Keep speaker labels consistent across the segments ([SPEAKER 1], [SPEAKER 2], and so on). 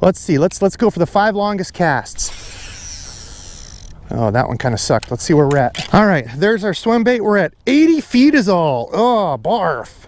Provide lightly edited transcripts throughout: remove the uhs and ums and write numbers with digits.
[SPEAKER 1] Let's see, let's go for the 5 longest casts. Oh, that one kind of sucked. Let's see where we're at. All right, there's our swim bait. We're at 80 feet is all. Oh, barf.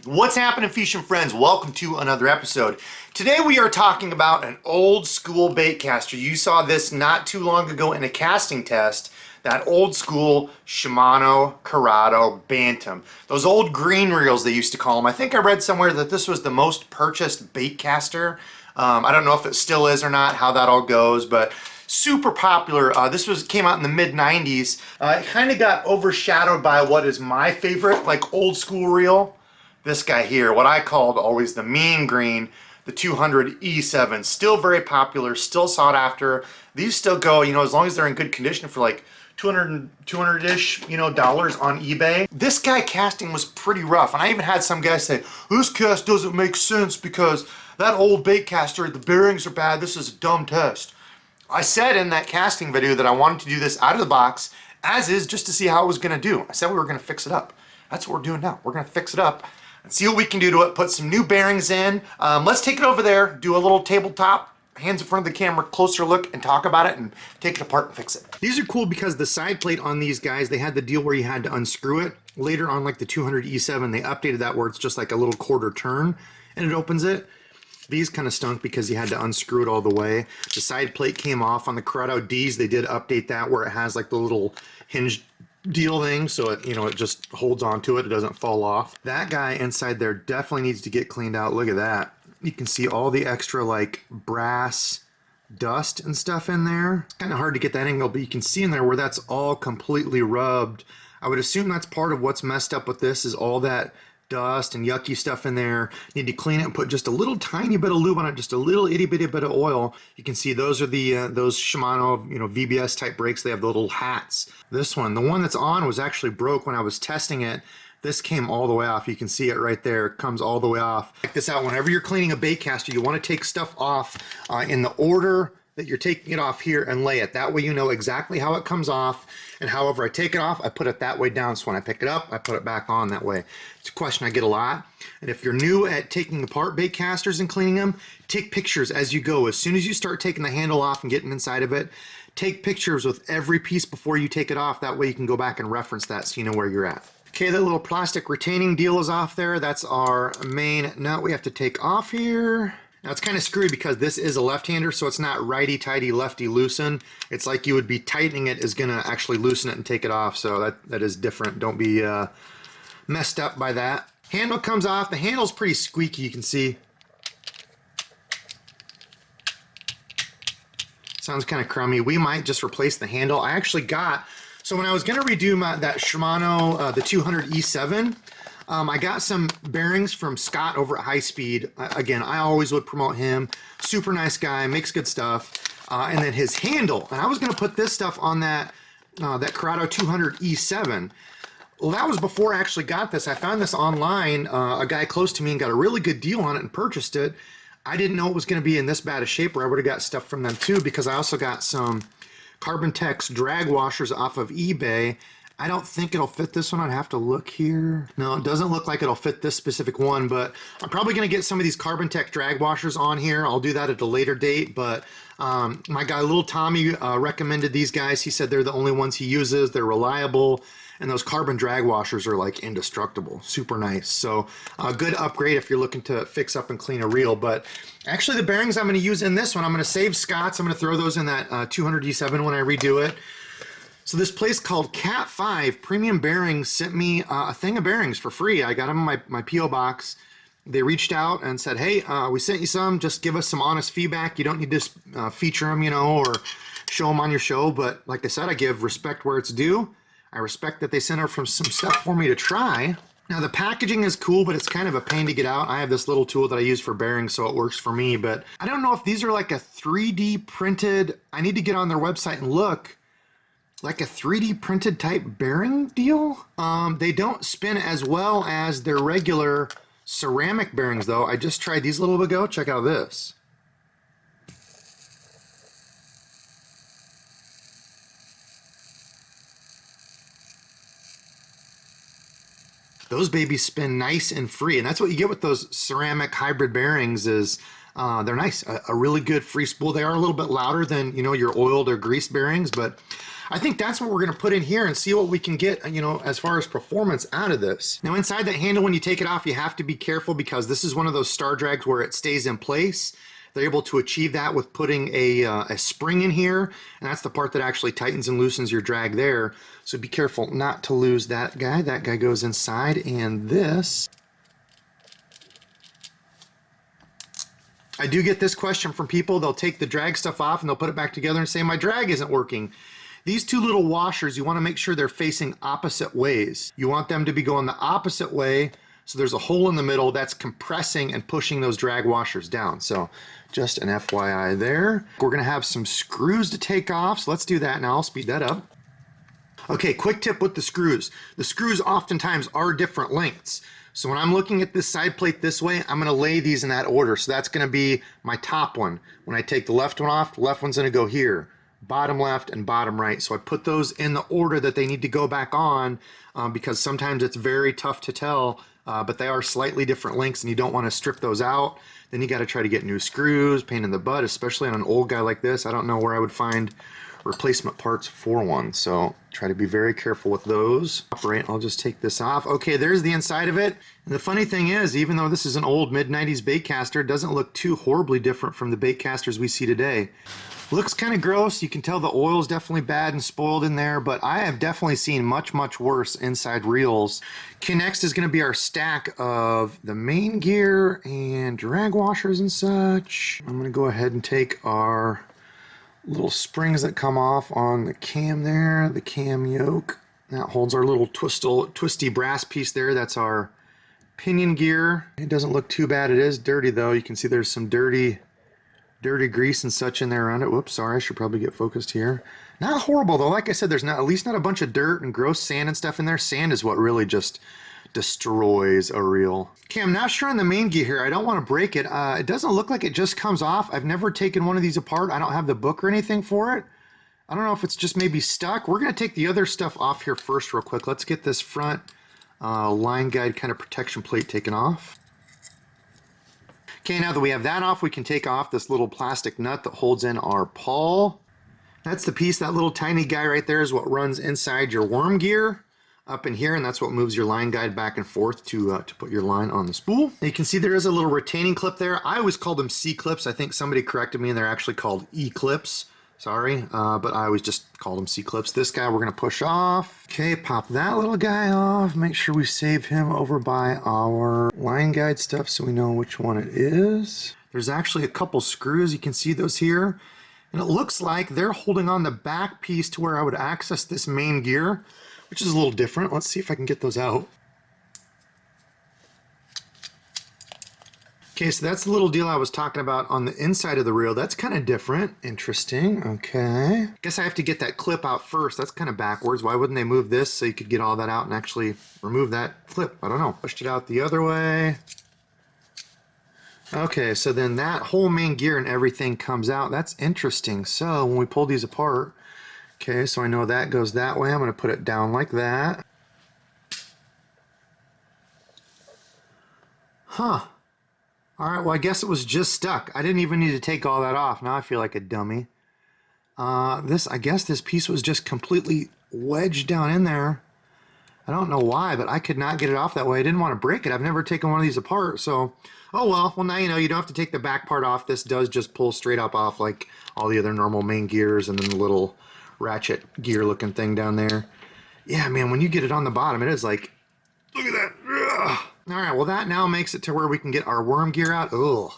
[SPEAKER 2] What's happening, fishing friends? Welcome to another episode. Today we are talking about an old school bait caster. You saw this not too long ago in a casting test. That old school Shimano Curado Bantam. Those old green reels they used to call them. I think I read somewhere that this was the most purchased bait caster. I don't know if it still is or not, how that all goes, but super popular. This came out in the mid 90s. It kind of got overshadowed by what is my favorite, like old school reel. This guy here, what I called always the mean green, the 200 E7, still very popular, still sought after. These still go, you know, as long as they're in good condition for like 200-ish, you know, dollars on eBay. This guy casting was pretty rough, and I even had some guys say, this cast doesn't make sense because that old bait caster, the bearings are bad, this is a dumb test. I said in that casting video that I wanted to do this out of the box, as is, just to see how it was gonna do. I said we were gonna fix it up. That's what we're doing now. We're gonna fix it up and see what we can do to it, put some new bearings in. Let's take it over there, do a little tabletop, hands in front of the camera, closer look, and talk about it and take it apart and fix it. These are cool because the side plate on these guys, they had the deal where you had to unscrew it. Later on, like the 200 E7, they updated that where it's just like a little quarter turn and it opens it. These kind of stunk because you had to unscrew it all the way. The side plate came off on the Curado Ds. They did update that where it has like the little hinge deal thing, so it, you know, it just holds on to it. It doesn't fall off. That guy inside there definitely needs to get cleaned out. Look at that. You can see all the extra like brass dust and stuff in there. It's kind of hard to get that angle, but you can see in there where that's all completely rubbed. I would assume that's part of what's messed up with this, is all that dust and yucky stuff in there. Need to clean it and put just a little tiny bit of lube on it, just a little itty bitty bit of oil. You can see those are the those Shimano, you know, VBS type brakes. They have the little hats. This one, the one that's on, was actually broke when I was testing it. This came all the way off. You can see it right there. It comes all the way off. Check this out. Whenever you're cleaning a bait caster, you want to take stuff off in the order that you're taking it off here and lay it. That way you know exactly how it comes off, and however I take it off, I put it that way down. So when I pick it up, I put it back on that way. It's a question I get a lot. And if you're new at taking apart bait casters and cleaning them, take pictures as you go. As soon as you start taking the handle off and getting inside of it, take pictures with every piece before you take it off. That way you can go back and reference that so you know where you're at. Okay, that little plastic retaining deal is off there. That's our main nut we have to take off here. Now it's kind of screwy because this is a left-hander, so it's not righty-tighty, lefty-loosen. It's like you would be tightening it is gonna actually loosen it and take it off, so that is different. Don't be messed up by that. Handle comes off. The handle's pretty squeaky, you can see. Sounds kind of crummy. We might just replace the handle. I actually got, so when I was gonna redo that Shimano, the 200 E7, I got some bearings from Scott over at High Speed. Again, I always would promote him. Super nice guy, makes good stuff. And then his handle. And I was gonna put this stuff on that Curado 200 E7. Well, that was before I actually got this. I found this online. A guy close to me and got a really good deal on it and purchased it. I didn't know it was gonna be in this bad a shape, where I would've got stuff from them too, because I also got some Carbon Tex drag washers off of eBay. I don't think it'll fit this one. I'd have to look here. No, it doesn't look like it'll fit this specific one, but I'm probably gonna get some of these Carbon Tech drag washers on here. I'll do that at a later date, but my guy, Little Tommy, recommended these guys. He said they're the only ones he uses. They're reliable, and those carbon drag washers are like indestructible. Super nice. So a good upgrade if you're looking to fix up and clean a reel. But actually the bearings I'm gonna use in this one, I'm gonna save Scott's. I'm gonna throw those in that 200 E7 when I redo it. So this place called Cat 5 Premium Bearings sent me a thing of bearings for free. I got them in my P.O. box. They reached out and said, hey, we sent you some. Just give us some honest feedback. You don't need to feature them, you know, or show them on your show. But like I said, I give respect where it's due. I respect that they sent her from some stuff for me to try. Now the packaging is cool, but it's kind of a pain to get out. I have this little tool that I use for bearings, so it works for me. But I don't know if these are like a 3D printed. I need to get on their website and look. Like a 3D printed type bearing deal. They don't spin as well as their regular ceramic bearings though. I just tried these a little bit ago. Check out this. those babies spin nice and free. And that's what you get with those ceramic hybrid bearings is they're nice, a really good free spool. They are a little bit louder than, you know, your oiled or greased bearings, but I think that's what we're going to put in here and see what we can get, you know, as far as performance out of this. Now inside that handle, when you take it off, you have to be careful because this is one of those star drags where it stays in place. They're able to achieve that with putting a spring in here, and that's the part that actually tightens and loosens your drag there. So be careful not to lose that guy. That guy goes inside, and this... I do get this question from people. They'll take the drag stuff off and they'll put it back together and say, my drag isn't working. These two little washers, you want to make sure they're facing opposite ways. You want them to be going the opposite way, so there's a hole in the middle that's compressing and pushing those drag washers down. So just an FYI there. We're going to have some screws to take off, so let's do that now. I'll speed that up. Okay, quick tip with the screws. The screws oftentimes are different lengths. So when I'm looking at this side plate this way, I'm going to lay these in that order. So that's going to be my top one. When I take the left one off, the left one's going to go here. Bottom left and bottom right. So I put those in the order that they need to go back on because sometimes it's very tough to tell, but they are slightly different lengths and you don't want to strip those out. Then you got to try to get new screws, pain in the butt, especially on an old guy like this. I don't know where I would find replacement parts for one, so try to be very careful with those. Right, I'll just take this off. Okay, there's the inside of it. And the funny thing is, even though this is an old mid-90s bait caster, it doesn't look too horribly different from the bait casters we see today. Looks kind of gross. You can tell the oil's definitely bad and spoiled in there, but I have definitely seen much, much worse inside reels. Okay, next is going to be our stack of the main gear and drag washers and such. I'm going to go ahead and take our little springs that come off on the cam there, the cam yoke. That holds our little twisty brass piece there. That's our pinion gear. It doesn't look too bad. It is dirty though. You can see there's some dirty grease and such in there around it. Whoops, sorry, I should probably get focused here. Not horrible though. Like I said, there's at least not a bunch of dirt and gross sand and stuff in there. Sand is what really just destroys a reel. Okay, I'm not sure on the main gear here. I don't want to break it. It doesn't look like it just comes off. I've never taken one of these apart. I don't have the book or anything for it. I don't know if it's just maybe stuck. We're going to take the other stuff off here first real quick. Let's get this front line guide kind of protection plate taken off. Okay, now that we have that off, we can take off this little plastic nut that holds in our pawl. That's the piece, that little tiny guy right there is what runs inside your worm gear up in here, and that's what moves your line guide back and forth to put your line on the spool. And you can see there is a little retaining clip there. I always called them C-clips. I think somebody corrected me and they're actually called E-clips. Sorry, but I always just called them C-clips. This guy we're going to push off. Okay, pop that little guy off. Make sure we save him over by our line guide stuff so we know which one it is. There's actually a couple screws. You can see those here. And it looks like they're holding on the back piece to where I would access this main gear, which is a little different. Let's see if I can get those out. Okay, so that's the little deal I was talking about on the inside of the reel. That's kind of different. Interesting. Okay. Guess I have to get that clip out first. That's kind of backwards. Why wouldn't they move this so you could get all that out and actually remove that clip? I don't know. Pushed it out the other way. Okay, so then that whole main gear and everything comes out. That's interesting. So when we pull these apart, okay, so I know that goes that way. I'm going to put it down like that. Huh. All right, well, I guess it was just stuck. I didn't even need to take all that off. Now I feel like a dummy. I guess this piece was just completely wedged down in there. I don't know why, but I could not get it off that way. I didn't want to break it. I've never taken one of these apart, so... Oh, well, now you know. You don't have to take the back part off. This does just pull straight up off like all the other normal main gears and then the little ratchet gear looking thing down there. Yeah, man, when you get it on the bottom, it is like... Look at that! Ugh. All right, well, that now makes it to where we can get our worm gear out. Ugh.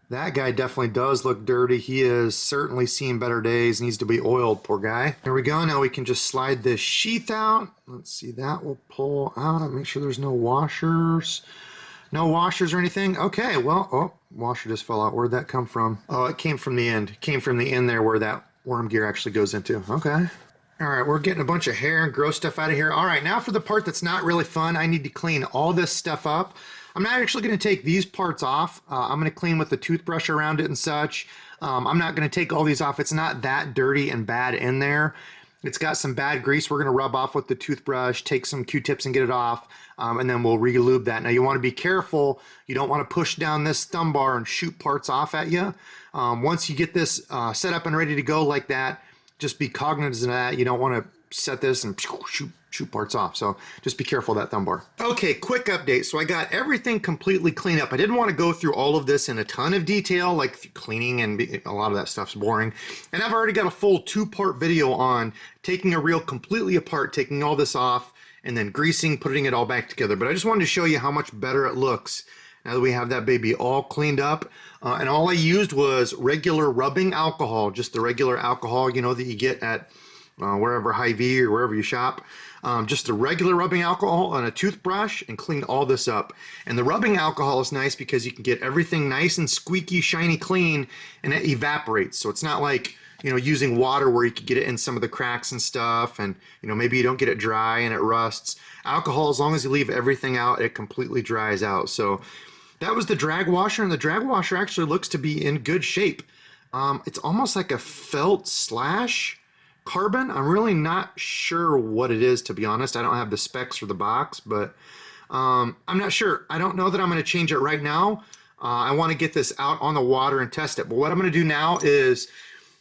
[SPEAKER 2] That guy definitely does look dirty. He is certainly seen better days. Needs to be oiled, poor guy. There we go. Now we can just slide this sheath out. Let's see, that will pull out. I'll make sure there's no washers. No washers or anything? Okay, well, oh, washer just fell out. Where'd that come from? Oh, it came from the end. It came from the end there where that worm gear actually goes into. Okay. All right, we're getting a bunch of hair and gross stuff out of here. All right, now for the part that's not really fun. I need to clean all this stuff up. I'm not actually going to take these parts off. I'm going to clean with the toothbrush around it and such. I'm not going to take all these off. It's not that dirty and bad in there. it's got some bad grease. We're going to rub off with the toothbrush, take some Q-tips and get it off, and then we'll re-lube that. Now you want to be careful. You don't want to push down this thumb bar and shoot parts off at you. Once you get this set up and ready to go like that, just be cognizant of that. You don't want to set this and shoot parts off. So just be careful of that thumb bar. Okay, quick update. So I got everything completely cleaned up. I didn't want to go through all of this in a ton of detail, like cleaning, and a lot of that stuff's boring. And I've already got a full 2-part video on taking a reel completely apart, taking all this off, and then greasing, putting it all back together. But I just wanted to show you how much better it looks now that we have that baby all cleaned up. And all I used was regular rubbing alcohol, just the regular alcohol, you know, that you get at wherever Hy-Vee or wherever you shop. Just the regular rubbing alcohol on a toothbrush and clean all this up. And the rubbing alcohol is nice because you can get everything nice and squeaky, shiny clean, and it evaporates. So it's not like, you know, using water where you could get it in some of the cracks and stuff, and, you know, maybe you don't get it dry and it rusts. Alcohol, as long as you leave everything out, it completely dries out. So that was the drag washer, and the drag washer actually looks to be in good shape. It's almost like a felt slash carbon. I'm really not sure what it is, to be honest. I don't have the specs for the box, but I'm not sure. I don't know that I'm going to change it right now. I want to get this out on the water and test it. But what I'm going to do now is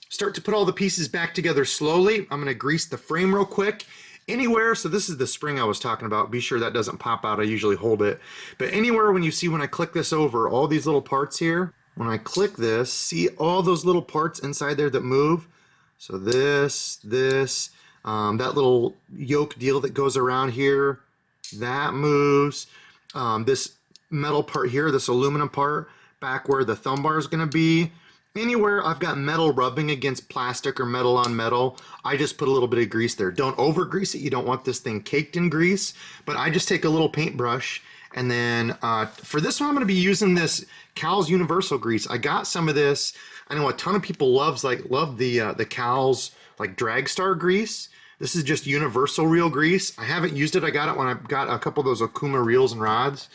[SPEAKER 2] start to put all the pieces back together slowly. I'm going to grease the frame real quick. Anywhere, so this is the spring I was talking about. Be sure that doesn't pop out. I usually hold it. But anywhere when you see when I click this over, all these little parts here, when I click this, see all those little parts inside there that move? So this, that little yoke deal that goes around here, that moves. This metal part here, this aluminum part, back where the thumb bar is going to be. Anywhere I've got metal rubbing against plastic or metal on metal, I just put a little bit of grease there. Don't over grease it. You don't want this thing caked in grease, but I just take a little paintbrush. And then for this one, I'm going to be using this Cal's Universal Grease. I got some of this. I know a ton of people love the Cal's like Dragstar grease. This is just universal reel grease. I haven't used it. I got it when I got a couple of those Okuma reels and rods.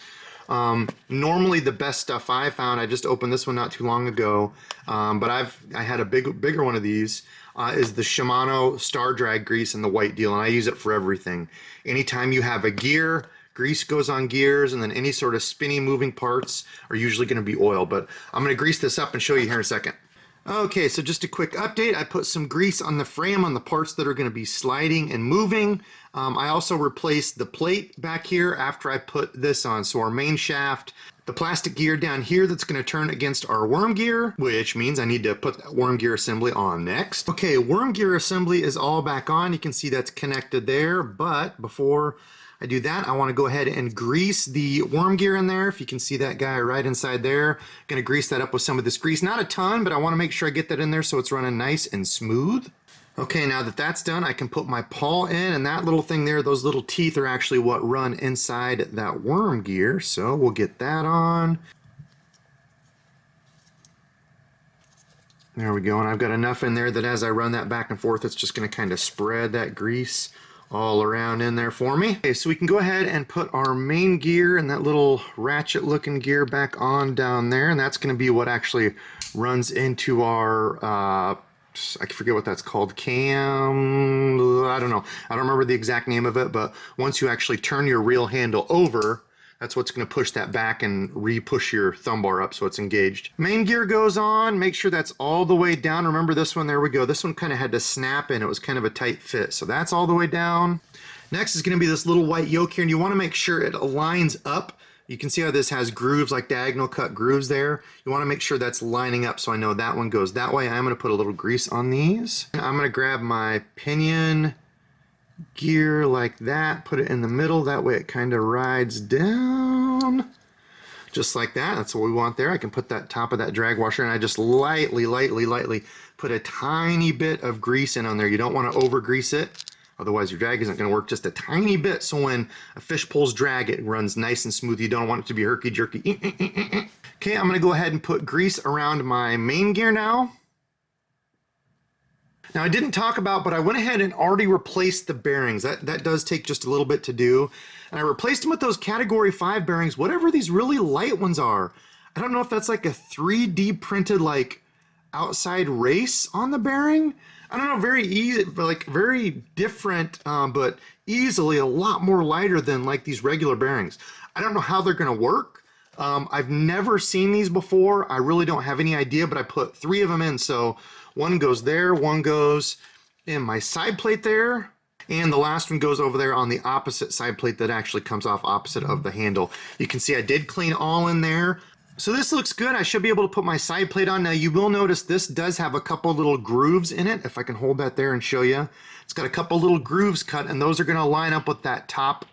[SPEAKER 2] Normally the best stuff I found, I just opened this one not too long ago, but I had a bigger one of these, is the Shimano Star Drag grease in the white deal, and I use it for everything. Anytime you have a gear, grease goes on gears, and then any sort of spinny moving parts are usually going to be oil. But I'm going to grease this up and show you here in a second. Okay, so just a quick update. I put some grease on the frame on the parts that are going to be sliding and moving. I also replaced the plate back here after I put this on. So our main shaft, the plastic gear down here that's going to turn against our worm gear, which means I need to put that worm gear assembly on next. Okay, worm gear assembly is all back on. You can see that's connected there, but before I do that, I want to go ahead and grease the worm gear in there. If you can see that guy right inside there, going to grease that up with some of this grease. Not a ton, but I want to make sure I get that in there so it's running nice and smooth. Okay, now that that's done, I can put my pawl in, and that little thing there, those little teeth are actually what run inside that worm gear. So we'll get that on. There we go, and I've got enough in there that as I run that back and forth, it's just going to kind of spread that grease all around in there for me. Okay, so we can go ahead and put our main gear and that little ratchet looking gear back on down there, and that's going to be what actually runs into our I forget what that's called, cam, I don't know, I don't remember the exact name of it, but once you actually turn your reel handle over, that's what's going to push that back and re-push your thumb bar up so it's engaged. Main gear goes on. Make sure that's all the way down. Remember this one? There we go. This one kind of had to snap in. It was kind of a tight fit. So that's all the way down. Next is going to be this little white yoke here, and you want to make sure it aligns up. You can see how this has grooves, like diagonal cut grooves there. You want to make sure that's lining up so I know that one goes that way. I'm going to put a little grease on these. I'm going to grab my pinion gear like that, put it in the middle, that way it kind of rides down just like that. That's what we want there. I can put that top of that drag washer, and I just lightly put a tiny bit of grease in on there. You don't want to over grease it, otherwise your drag isn't going to work. Just a tiny bit, so when a fish pulls drag, it runs nice and smooth. You don't want it to be herky jerky. Okay, I'm going to go ahead and put grease around my main gear now. Now I didn't talk about, but I went ahead and already replaced the bearings. That does take just a little bit to do. And I replaced them with those Category 5 bearings, whatever these really light ones are. I don't know if that's like a 3D printed like outside race on the bearing. I don't know, very easy, like very different, but easily a lot more lighter than like these regular bearings. I don't know how they're gonna work. I've never seen these before. I really don't have any idea, but I put 3 of them in. So one goes there, one goes in my side plate there, and the last one goes over there on the opposite side plate that actually comes off opposite of the handle. You can see I did clean all in there. So this looks good. I should be able to put my side plate on. Now you will notice this does have a couple little grooves in it. If I can hold that there and show you. It's got a couple little grooves cut, and those are gonna line up with that top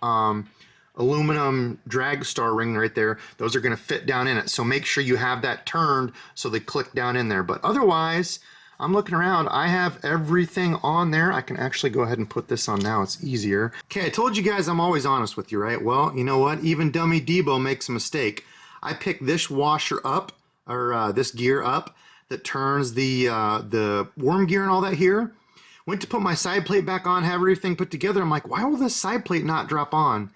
[SPEAKER 2] aluminum drag star ring right there. Those are gonna fit down in it. So make sure you have that turned so they click down in there. But otherwise, I'm looking around, I have everything on there. I can actually go ahead and put this on now, it's easier. Okay, I told you guys I'm always honest with you, right? Well, you know what? Even dummy Debo makes a mistake. I picked this washer up, or this gear up, that turns the worm gear and all that here. Went to put my side plate back on, have everything put together. I'm like, why will this side plate not drop on?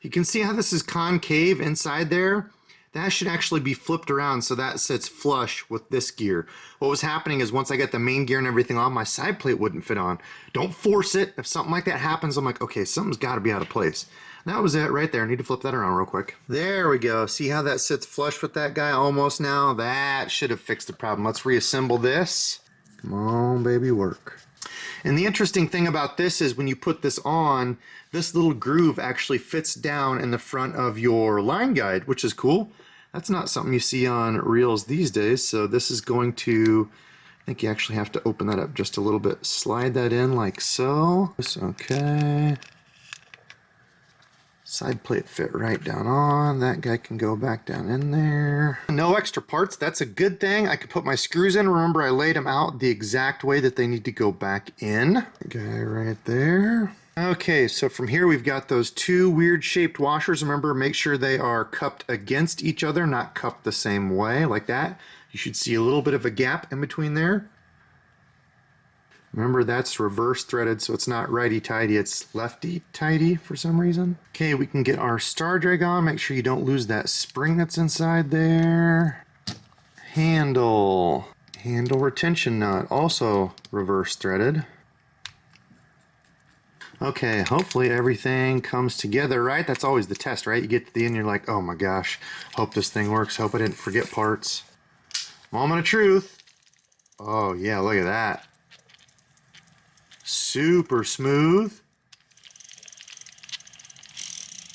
[SPEAKER 2] You can see how this is concave inside there. That should actually be flipped around so that sits flush with this gear. What was happening is once I got the main gear and everything on, my side plate wouldn't fit on. Don't force it. If something like that happens, I'm like, okay, something's got to be out of place. That was it right there. I need to flip that around real quick. There we go. See how that sits flush with that guy almost now? That should have fixed the problem. Let's reassemble this. Come on, baby, work. And the interesting thing about this is when you put this on, this little groove actually fits down in the front of your line guide, which is cool. That's not something you see on reels these days. So this is going to, I think you actually have to open that up just a little bit. Slide that in like so. Okay. Side plate fit right down on. That guy can go back down in there. No extra parts. That's a good thing. I can put my screws in. Remember, I laid them out the exact way that they need to go back in. Guy right there. Okay, so from here we've got those 2 weird shaped washers. Remember, make sure they are cupped against each other, not cupped the same way, like that. You should see a little bit of a gap in between there. Remember, that's reverse threaded, so it's not righty-tighty, it's lefty-tighty for some reason. Okay, we can get our star drag on. Make sure you don't lose that spring that's inside there. Handle retention nut, also reverse threaded. Okay, hopefully everything comes together, right? That's always the test, right? You get to the end, you're like, oh my gosh, hope this thing works. Hope I didn't forget parts. Moment of truth. Oh yeah, look at that. Super smooth.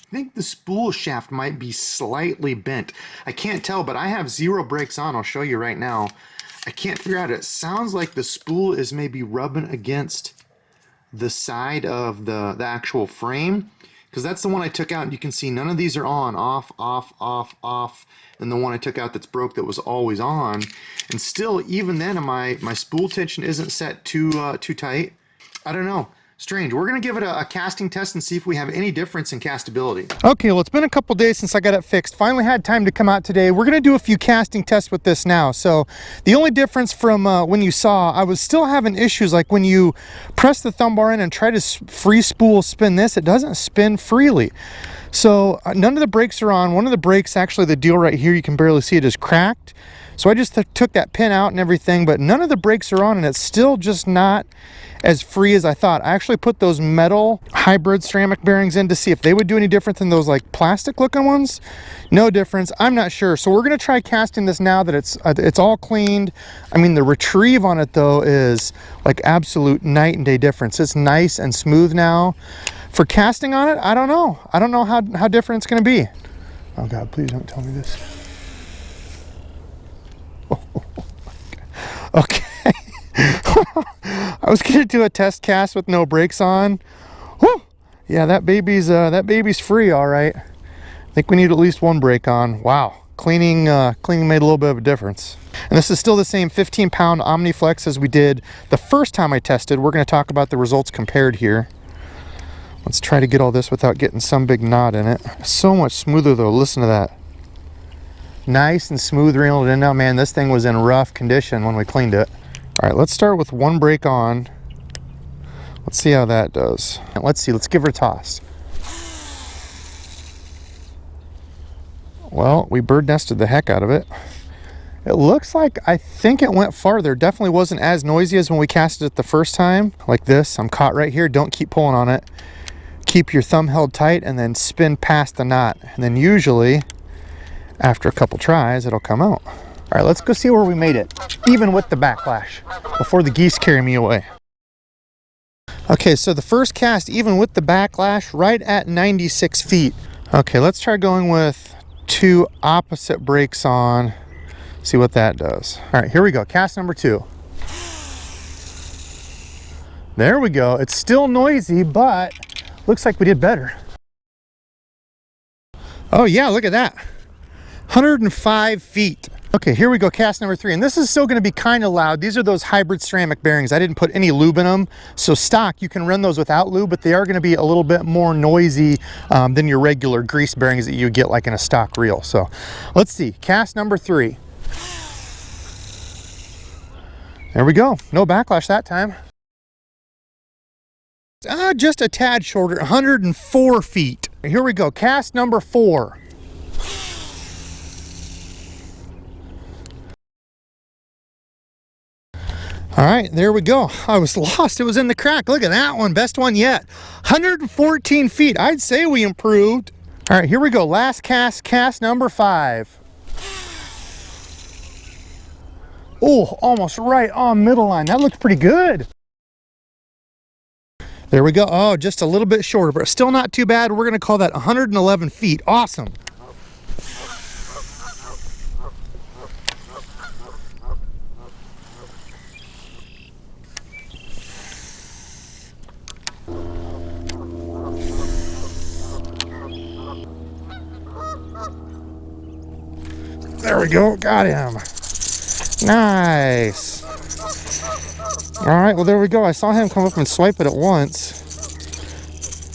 [SPEAKER 2] I think the spool shaft might be slightly bent. I can't tell, but I have 0 brakes on. I'll show you right now. I can't figure out. It sounds like the spool is maybe rubbing against the side of the actual frame, because that's the one I took out, and you can see none of these are on. Off, off, off, off. And the one I took out that's broke that was always on. And still, even then, my spool tension isn't set too tight. I don't know. Strange. We're going to give it a casting test and see if we have any difference in castability. Okay, well, it's been a couple days since I got it fixed. Finally had time to come out today. We're going to do a few casting tests with this now. So the only difference from when you saw, I was still having issues like when you press the thumb bar in and try to free spool spin this, it doesn't spin freely. So none of the brakes are on. One of the brakes, actually the deal right here, you can barely see it, is cracked. So I just took that pin out and everything, but none of the brakes are on, and it's still just not as free as I thought. I actually put those metal hybrid ceramic bearings in to see if they would do any different than those like plastic looking ones. No difference. I'm not sure. So we're going to try casting this now that it's all cleaned. I mean, the retrieve on it though is like absolute night and day difference. It's nice and smooth now. For casting on it, I don't know. I don't know how different it's going to be. Oh God, please don't tell me this. Okay. I was gonna do a test cast with no brakes on. Whew. Yeah, that baby's free, all right. I think we need at least 1 brake on. Wow, cleaning made a little bit of a difference. And this is still the same 15-pound Omniflex as we did the first time I tested. We're going to talk about the results compared here. Let's try to get all this without getting some big knot in it. So much smoother though. Listen to that. Nice and smooth reeled in. Now, man, this thing was in rough condition when we cleaned it. All right, let's start with 1 brake on. Let's see how that does. Let's see, let's give her a toss. Well, we bird nested the heck out of it.
[SPEAKER 1] It looks like, I think it went farther. Definitely wasn't as noisy as when we casted it the first time. Like this, I'm caught right here. Don't keep pulling on it. Keep your thumb held tight and then spin past the knot. And then usually, after a couple tries, it'll come out. All right, let's go see where we made it, even with the backlash, before the geese carry me away. Okay, so the first cast, even with the backlash, right at 96 feet. Okay, let's try going with 2 opposite brakes on. See what that does. All right, here we go. Cast number 2. There we go. It's still noisy, but looks like we did better. Oh yeah, look at that. 105 feet. Okay, here we go, cast number 3. And this is still gonna be kind of loud. These are those hybrid ceramic bearings. I didn't put any lube in them. So stock, you can run those without lube, but they are gonna be a little bit more noisy than your regular grease bearings that you get like in a stock reel. So let's see, cast number 3. There we go, no backlash that time. Just a tad shorter, 104 feet. Here we go, cast number 4. All right, there we go. I was lost. It was in the crack. Look at that one. Best one yet. 114 feet. I'd say we improved. All right, here we go. Last cast, cast number 5. Oh, almost right on middle line. That looked pretty good. There we go. Oh, just a little bit shorter, but still not too bad. We're going to call that 111 feet. Awesome. There we go, got him. Nice. All right, well there we go. I saw him come up and swipe it at once.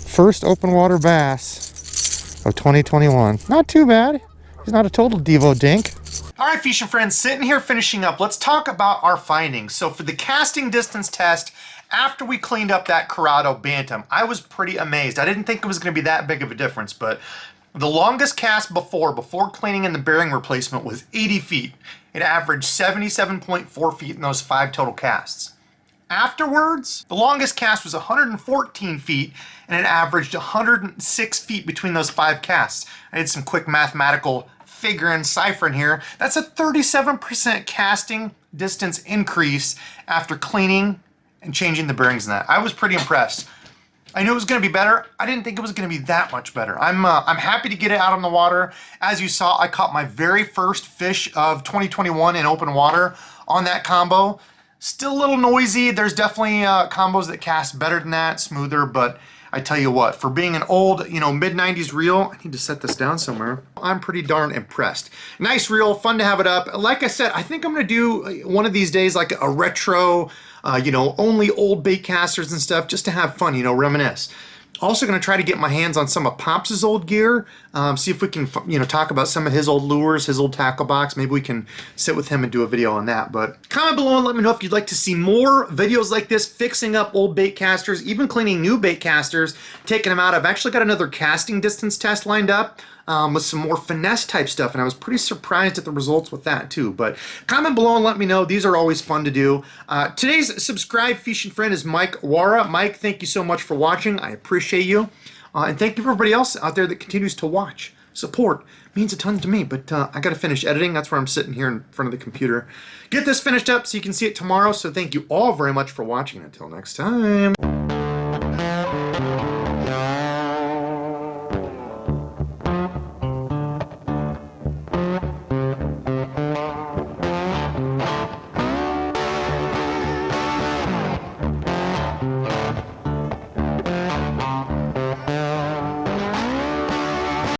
[SPEAKER 1] First open water bass of 2021. Not too bad. He's not a total Devo dink.
[SPEAKER 2] All right, fishing friends, sitting here finishing up, let's talk about our findings. So for the casting distance test, after we cleaned up that Curado Bantam, I was pretty amazed. I didn't think it was gonna be that big of a difference, but the longest cast before cleaning and the bearing replacement was 80 feet. It averaged 77.4 feet in those 5 total casts. Afterwards, the longest cast was 114 feet and it averaged 106 feet between those 5 casts. I did some quick mathematical figuring, ciphering here. That's a 37% casting distance increase after cleaning and changing the bearings in that. I was pretty impressed. I knew it was going to be better. I didn't think it was going to be that much better. I'm happy to get it out on the water. As you saw, I caught my very first fish of 2021 in open water on that combo. Still a little noisy. There's definitely combos that cast better than that, smoother, but I tell you what, for being an old, mid-90s reel, I need to set this down somewhere. I'm pretty darn impressed. Nice reel, fun to have it up. Like I said, I think I'm gonna do one of these days like a retro, only old bait casters and stuff, just to have fun, reminisce. Also going to try to get my hands on some of Pops's old gear, see if we can, talk about some of his old lures, his old tackle box. Maybe we can sit with him and do a video on that. But comment below and let me know if you'd like to see more videos like this, fixing up old bait casters, even cleaning new bait casters, taking them out. I've actually got another casting distance test lined up with some more finesse type stuff, and I was pretty surprised at the results with that too. But comment below and let me know. These are always fun to do. Today's subscribed fishing friend is Mike Wara. Mike, thank you so much for watching. I appreciate you. And thank you for everybody else out there that continues to watch. Support means a ton to me, but I got to finish editing. That's where I'm sitting here in front of the computer. Get this finished up so you can see it tomorrow. So thank you all very much for watching. Until next time.